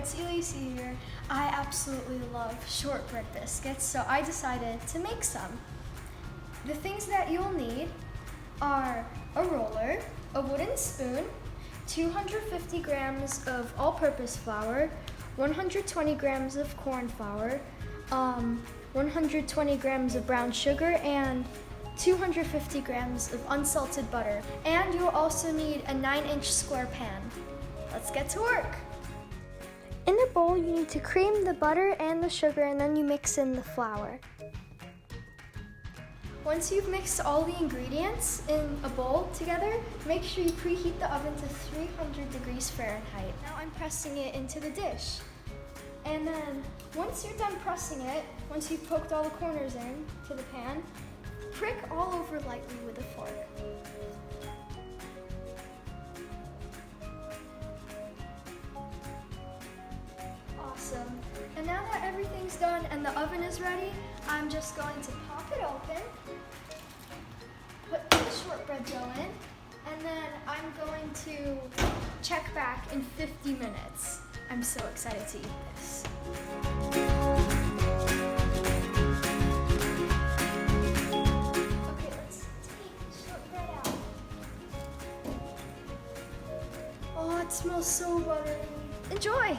Artsy Alicia here. I absolutely love shortbread biscuits, so I decided to make some. The things that you'll need are a roller, a wooden spoon, 250 grams of all-purpose flour, 120 grams of corn flour, 120 grams of brown sugar, and 250 grams of unsalted butter. And you'll also need a 9-inch square pan. Let's get to work. In a bowl, you need to cream the butter and the sugar, and then you mix in the flour. Once you've mixed all the ingredients in a bowl together, make sure you preheat the oven to 300 degrees Fahrenheit. Now I'm pressing it into the dish. And then once you're done pressing it, once you've poked all the corners in to the pan, prick all over lightly with a fork. Awesome. And now that everything's done and the oven is ready, I'm just going to pop it open, put the shortbread dough in, and then I'm going to check back in 50 minutes. I'm so excited to eat this. Okay, let's take the shortbread out. Oh, it smells so buttery. Enjoy!